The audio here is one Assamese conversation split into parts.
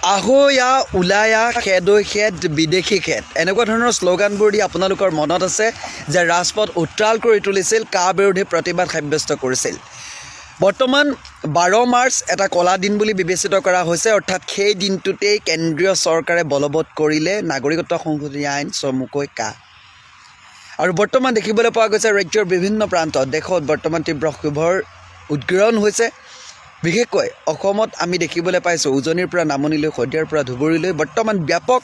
আহোয়া ওলায়া খেদৈ খেদ বিদেশী খেদ এনেকুৱা ধৰণৰ শ্লোগানবোৰ দি আপোনালোকৰ মনত আছে যে ৰাজপথ উত্তাল কৰি তুলিছিল কা বিৰোধী প্ৰতিবাদ সাব্যস্ত কৰিছিল। বৰ্তমান 12 মাৰ্চ এটা কলা দিন বুলি বিবেচিত কৰা হৈছে, অৰ্থাৎ সেই দিনটোতেই কেন্দ্ৰীয় চৰকাৰে বলবৎ কৰিলে নাগৰিকত্ব সংশোধনী আইন চমুকৈ কা। আৰু বৰ্তমান দেখিবলৈ পোৱা গৈছে ৰাজ্যৰ বিভিন্ন প্ৰান্তত দেশত বৰ্তমান তীব্ৰ ক্ষোভৰ উদ্গীৰণ হৈছে। বিশেষকৈ অসমত আমি দেখিবলৈ পাইছোঁ উজনিৰ পৰা নামনিলৈ, শদিয়াৰ পৰা ধুবুৰীলৈ বৰ্তমান ব্যাপক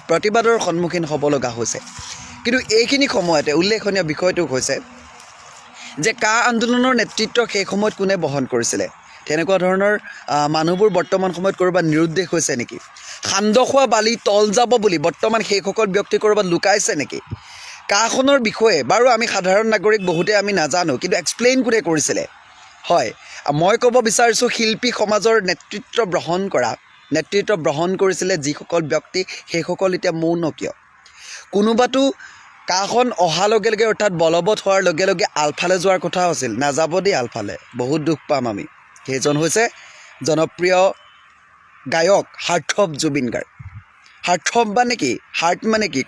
প্ৰতিবাদৰ সন্মুখীন হ'ব লগা হৈছে। কিন্তু এইখিনি সময়তে উল্লেখনীয় বিষয়টো হৈছে যে কা আন্দোলনৰ নেতৃত্ব সেই সময়ত কোনে বহন কৰিছিলে। তেনেকুৱা ধৰণৰ মানুহবোৰ বৰ্তমান সময়ত ক'ৰবাত নিৰুদ্দেশ হৈছে নেকি? সান্দহখোৱা বালি তল যাব বুলি বৰ্তমান সেইসকল ব্যক্তি ক'ৰবাত লুকাইছে নেকি? কাখনৰ বিষয়ে বাৰু আমি সাধাৰণ নাগৰিক বহুতে আমি নাজানো, কিন্তু এক্সপ্লেইন কোনে কৰিছিলে? হয়, মই ক'ব বিচাৰিছোঁ শিল্পী সমাজৰ নেতৃত্ব বহন কৰিছিলে যিসকল ব্যক্তি, সেইসকল এতিয়া মৌন কিয়? কোনোবাতো কাখন অহাৰ লগে লগে অৰ্থাৎ বলবৎ হোৱাৰ লগে লগে আলফালে যোৱাৰ কথা আছিল। নাযাব দেই আলফালে, বহুত দুখ পাম আমি। সেইজন হৈছে জনপ্ৰিয় গায়ক হাৰ্থৱ জুবিন গাৰ্গ। হাৰ্থৱ মানে কি? হাৰ্ট মানে কি?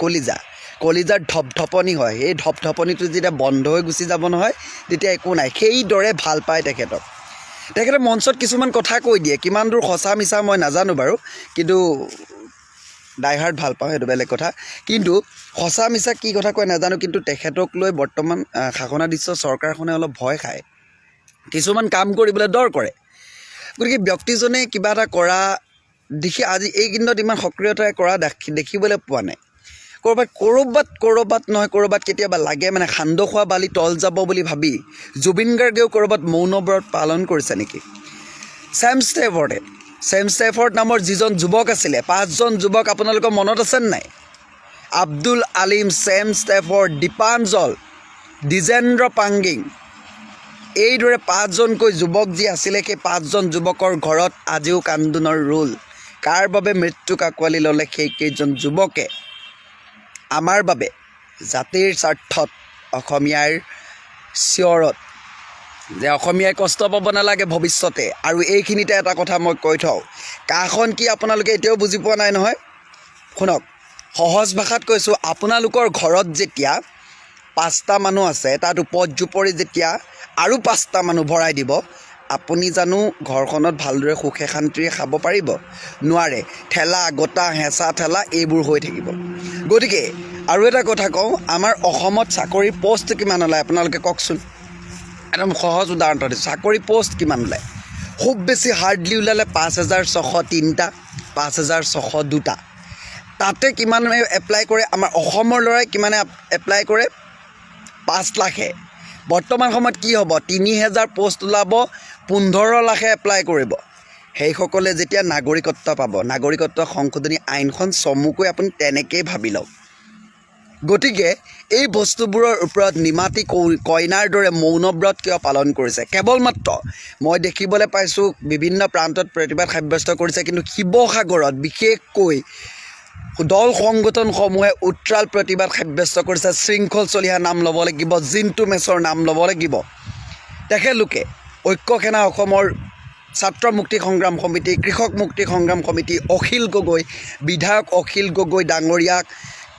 কলিজাৰ ধপধপনি হয়। সেই ধপধপনিটো যেতিয়া বন্ধ হৈ গুচি যাব নহয়, তেতিয়া একো নাই। সেইদৰে ভাল পায় তেখেতে মঞ্চত কিছুমান কথা কৈ দিয়ে। কিমান দূৰ সঁচা মিছা মই নাজানো বাৰু, কিন্তু ডাইহাৰ্ট ভাল পাওঁ, সেইটো বেলেগ কথা। কিন্তু সঁচা মিছা কি কথা কয় নাজানো, কিন্তু তেখেতক লৈ বৰ্তমান শাসনাধীষ্ঠ চৰকাৰখনে অলপ ভয় খায়, কিছুমান কাম কৰিবলৈ ডৰ কৰে। গতিকে ব্যক্তিজনে কিবা এটা কৰা দেখি আজি এইকেইদিনত ইমান সক্ৰিয়তাৰে কৰা দেখিবলৈ পোৱা নাই। ক'ৰবাত কেতিয়াবা লাগে মানে সান্দহখোৱা বালি তল যাব বুলি ভাবি জুবিন গাৰ্গেও ক'ৰবাত মৌন ব্ৰত পালন কৰিছে নেকি? ছেম ষ্টেফৰ্ড নামৰ যিজন যুৱক আছিলে, 5জন যুৱক আপোনালোকৰ মনত আছে নাই? আব্দুল আলিম, ছেম ষ্টেফৰ্ড, দীপাঞ্জল, দ্বিজেন্দ্ৰ পাংগিং, এইদৰে 5জনকৈ যুৱক যি আছিলে, সেই 5জন যুৱকৰ ঘৰত আজিও কান্দোনৰ ৰোল। কাৰ বাবে মৃত্যুক আঁকোৱালি ল'লে সেইকেইজন যুৱকে? আমাৰ বাবে, জাতিৰ স্বাৰ্থত, অসমীয়াৰ চিঞৰত, যে অসমীয়াই কষ্ট পাব নালাগে ভৱিষ্যতে। আৰু এইখিনিতে এটা কথা মই কৈ থওঁ, কাখন কি আপোনালোকে এতিয়াও বুজি পোৱা নাই নহয়? শুনক, সহজ ভাষাত কৈছোঁ, আপোনালোকৰ ঘৰত যেতিয়া 5টা মানুহ আছে, তাত উপৰ্যুপৰি যেতিয়া আৰু 5টা মানুহ ভৰাই দিব, আপুনি জানো ঘৰখনত ভালদৰে সুখে শান্তিৰে খাব পাৰিব? নোৱাৰে। ঠেলা গটা, হেঁচা ঠেলা এইবোৰ হৈ থাকিব। গতিকে আৰু এটা কথা কওঁ, আমাৰ অসমত চাকৰিৰ পষ্ট কিমান ওলায় আপোনালোকে কওকচোন? একদম সহজ উদাহৰণ এটা দিছোঁ, চাকৰি পষ্ট কিমান ওলায়? খুব বেছি হাৰ্ডলি ওলালে 5,603টা, 5,602টা। তাতে কিমানে এপ্লাই কৰে? আমাৰ অসমৰ ল'ৰাই কিমানে এপ্লাই কৰে? 5 লাখে। বৰ্তমান সময়ত কি হ'ব? 3,000 পষ্ট ওলাব, 15 লাখে এপ্লাই কৰিব। সেইসকলে যেতিয়া নাগৰিকত্ব পাব, নাগৰিকত্ব সংশোধনী আইনখন চমুকৈ আপুনি তেনেকৈয়ে ভাবি লওক। গতিকে এই বস্তুবোৰৰ ওপৰত নিমাতী কইনাৰ দৰে মৌনব্ৰত কিয় পালন কৰিছে? কেৱল মাত্ৰ মই দেখিবলৈ পাইছোঁ বিভিন্ন প্ৰান্তত প্ৰতিবাদ সাব্যস্ত কৰিছে, কিন্তু শিৱসাগৰত বিশেষকৈ দল সংগঠনসমূহে উত্তাল প্ৰতিবাদ সাব্যস্ত কৰিছে। শৃংখল চলিহা নাম ল'ব লাগিব, জিন্তু মেছৰ নাম ল'ব লাগিব। তেখেতলোকে ঐক্য সেনা অসমৰ ছাত্ৰ মুক্তি সংগ্ৰাম সমিতি, কৃষক মুক্তি সংগ্ৰাম সমিতি, অখিল গগৈ, বিধায়ক অখিল গগৈ ডাঙৰীয়াক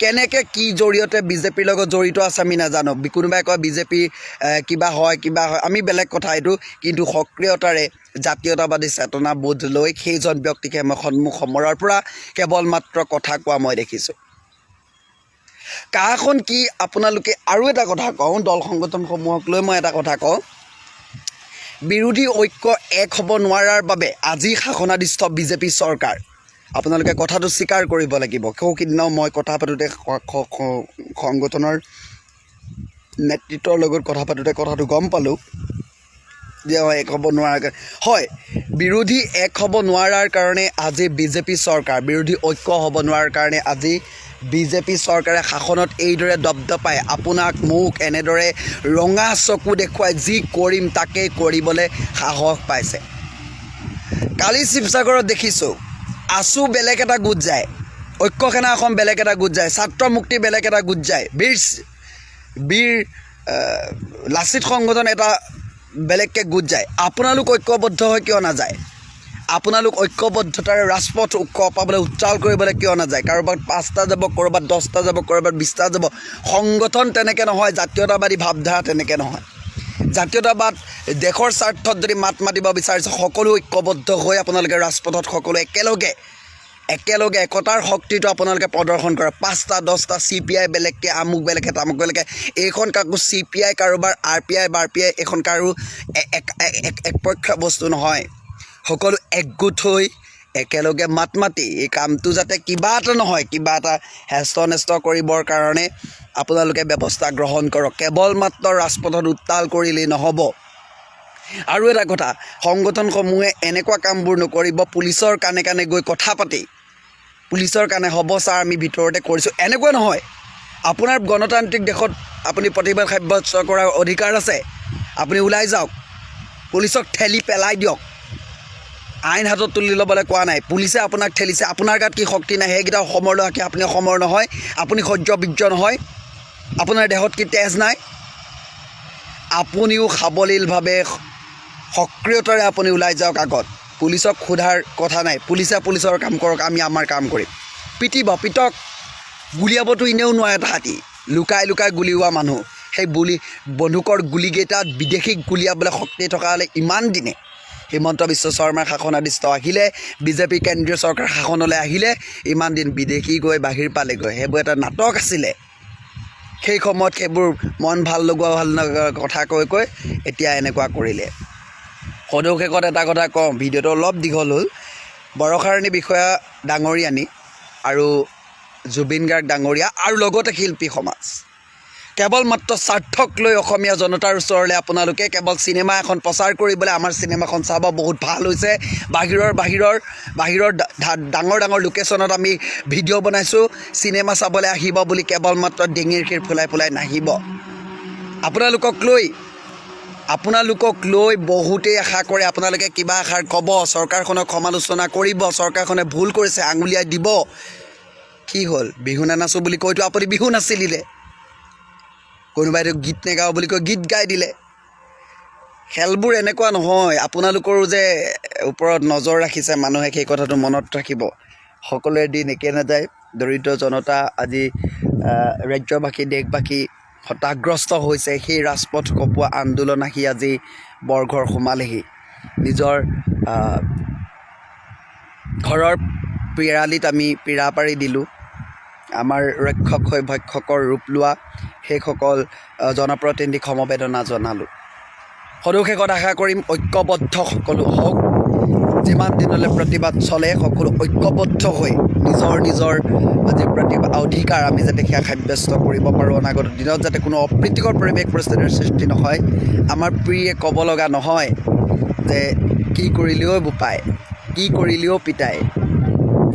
কেনেকৈ কি জৰিয়তে বিজেপিৰ লগত জড়িত আছে আমি নাজানো। কোনোবাই কয় বিজেপি কিবা হয়, আমি বেলেগ কথা এইটো, কিন্তু সক্ৰিয়তাৰে জাতীয়তাবাদী চেতনাবোধ লৈ সেইজন ব্যক্তিকে মই সন্মুখ সমৰৰ পৰা কেৱল মাত্ৰ কথা কোৱা মই দেখিছোঁ। কাখন কি আপোনালোকে আৰু এটা কথা কওঁ, দল সংগঠনসমূহক লৈ মই এটা কথা কওঁ, বিৰোধী ঐক্য এক হ'ব নোৱাৰাৰ বাবে আজি শাসনাধীষ্ঠ বিজেপি চৰকাৰ, আপোনালোকে কথাটো স্বীকাৰ কৰিব লাগিব। সৌখিদিনাও মই কথা পাতোঁতে সংগঠনৰ নেতৃত্বৰ লগত কথা পাতোঁতে কথাটো গম পালোঁ যে এক হ'ব নোৱাৰাৰ, হয়, বিৰোধী এক হ'ব নোৱাৰাৰ কাৰণে আজি বিজেপি চৰকাৰ, বিৰোধী ঐক্য হ'ব নোৱাৰাৰ কাৰণে আজি বিজেপি চৰকাৰে শাসনত এইদৰে দপদপাই আপোনাক মোক এনেদৰে ৰঙা চকু দেখুৱাই যি কৰিম তাকেই কৰিবলৈ সাহস পাইছে। কালি শিৱসাগৰত দেখিছোঁ, আছু বেলেগ এটা গোট যায়, ঐক্য সেনা অসম বেলেগ এটা গোট যায়, ছাত্ৰ মুক্তি বেলেগ এটা গোট যায়, বীৰ লাচিত সংগঠন এটা বেলেগকৈ গোট যায়। আপোনালোক ঐক্যবদ্ধ হৈ কিয় নাযায়? আপোনালোক ঐক্যবদ্ধতাৰে ৰাজপথ পাবলৈ উজ্জ্বল কৰিবলৈ কিয় নাযায়? কাৰোবাত 5টা যাব, ক'ৰবাত 10টা যাব, ক'ৰবাত 20টা যাব। সংগঠন তেনেকৈ নহয়, জাতীয়তাবাদী ভাৱধাৰা তেনেকৈ নহয়। জাতীয়তাবাদ দেশৰ স্বাৰ্থত যদি মাত মাতিব বিচাৰিছে, সকলো ঐক্যবদ্ধ হৈ আপোনালোকে ৰাজপথত সকলো একেলগে একতাৰ শক্তিটো আপোনালোকে প্ৰদৰ্শন কৰে। 5টা 10টা CPI বেলেগকৈ, আমুক বেলেগে, তামুক বেলেগে, এইখন কাকো CPI কাৰোবাৰ RPI বাৰপিআই এইখন কাৰো একপক্ষীয় বস্তু নহয়। সকলো একগোট হৈ একেলগে মাত মাতি এই কামটো যাতে কিবা এটা নহয়, কিবা এটা হেষ্ট নেষ্ট কৰিবৰ কাৰণে আপোনালোকে ব্যৱস্থা গ্ৰহণ কৰক। কেৱল মাত্ৰ ৰাজপথত উত্তাল কৰিলেই নহ'ব। আৰু এটা কথা, সংগঠনসমূহে এনেকুৱা কামবোৰ নকৰিব পুলিচৰ কাণে কাণে গৈ কথা পাতি, পুলিচৰ কাৰণে হ'ব ছাৰ আমি ভিতৰতে কৰিছোঁ, এনেকুৱা নহয়। আপোনাৰ গণতান্ত্ৰিক দেশত আপুনি প্ৰতিবাদ সাব্যস্ত কৰাৰ অধিকাৰ আছে। আপুনি ওলাই যাওক, পুলিচক ঠেলি পেলাই দিয়ক। আইন হাতত তুলি ল'বলৈ কোৱা নাই। পুলিচে আপোনাক ঠেলিছে, আপোনাৰ গাত কি শক্তি নাই? সেইকেইটা অসমৰ ল'ৰা কি আপুনি অসমৰ নহয়? আপুনি সহ্য বীৰ্য নহয়? আপোনাৰ দেহত কি তেজ নাই? আপুনিও সাৱলীলভাৱে সক্ৰিয়তাৰে আপুনি ওলাই যাওক আগত। পুলিচক সোধাৰ কথা নাই। পুলিচে পুলিচৰ কাম কৰক, আমি আমাৰ কাম কৰিম। পিটক, গুলিয়াবতো এনেও নোৱাৰে তাহাঁতি, লুকাই লুকাই গুলিওৱা মানুহ। সেই বন্দুকৰ গুলিকেইটাত বিদেশীক গুলিয়াবলৈ শক্তি থকা হ'লে ইমান দিনে হিমন্ত বিশ্ব শৰ্মাৰ শাসনাধীষ্ঠ আহিলে, বিজেপি কেন্দ্ৰীয় চৰকাৰ শাসনলৈ আহিলে, ইমান দিন বিদেশী গৈ বাহিৰ পালেগৈ। সেইবোৰ এটা নাটক আছিলে। সেই সময়ত সেইবোৰ মন ভাল লগোৱা কথা কৈ এতিয়া এনেকুৱা কৰিলে। সদৌ এটা কথা কওঁ, ভিডিঅ'টো অলপ দীঘল হ'ল। বৰষাৰাণী বিষয়া ডাঙৰীয়ানী আৰু জুবিন গাৰ্গ ডাঙৰীয়া আৰু লগতে শিল্পী সমাজ কেৱল মাত্ৰ স্বাৰ্থক লৈ অসমীয়া জনতাৰ ওচৰলৈ আপোনালোকে কেৱল চিনেমা এখন প্ৰচাৰ কৰিবলৈ, আমাৰ চিনেমাখন চাব বহুত ভাল হৈছে, বাহিৰৰ ডাঙৰ লোকেশ্যনত আমি ভিডিঅ' বনাইছোঁ, চিনেমা চাবলৈ আহিব বুলি কেৱল মাত্ৰ ডিঙিৰ শিৰ ফুলাই নাহিব। আপোনালোকক লৈ বহুতেই আশা কৰে। আপোনালোকে কিবা এষাৰ ক'ব, চৰকাৰখনক সমালোচনা কৰিব, চৰকাৰখনে ভুল কৰিছে আঙুলিয়াই দিব। কি হ'ল? বিহু নানাচোঁ বুলি কৈতো আপুনি বিহু নাচি দিলে। কোনোবাইতো গীত নেগাওঁ বুলি কৈ গীত গাই দিলে। খেলবোৰ এনেকুৱা নহয়। আপোনালোকৰো যে ওপৰত নজৰ ৰাখিছে মানুহে, সেই কথাটো মনত ৰাখিব। সকলোৰে দিন একে নাযায়। দৰিদ্ৰ জনতা আজি ৰাজ্যবাসী, দেশবাসী হতাগ্ৰস্ত হৈছে। সেই ৰাজপথ কপোৱা আন্দোলন আহি আজি বৰঘৰ সোমালেহি। নিজৰ ঘৰৰ পিৰালিত আমি পীৰা পাৰি দিলোঁ। আমাৰ ৰক্ষক হৈ ভক্ষকৰ ৰূপ লোৱা সেইসকল জনপ্ৰতিনিধিক সমবেদনা জনালোঁ। সদৌ আশা কৰিম ঐক্যবদ্ধ সকলো হওক। যিমান দিনলৈ প্ৰতিবাদ চলে সকলো ঐক্যবদ্ধ হৈ নিজৰ যি অধিকাৰ আমি যাতে সেয়া সাব্যস্ত কৰিব পাৰোঁ। অনাগত দিনত যাতে কোনো অপ্ৰীতিকৰ পৰিৱেশ পৰিস্থিতিৰ সৃষ্টি নহয়। আমাৰ প্ৰিয়ে ক'ব লগা নহয় যে কি কৰিলেও বোপায়, কি কৰিলেও পিতাই,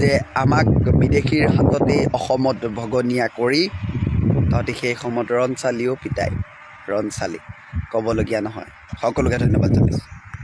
যে আমাক বিদেশীৰ হাততেই অসমত ভগনীয়া কৰি তহঁতি সেই সময়ত ৰণ চালিও পিতাই, ৰণ চালি ক'বলগীয়া নহয়। সকলোকে ধন্যবাদ জনাইছোঁ।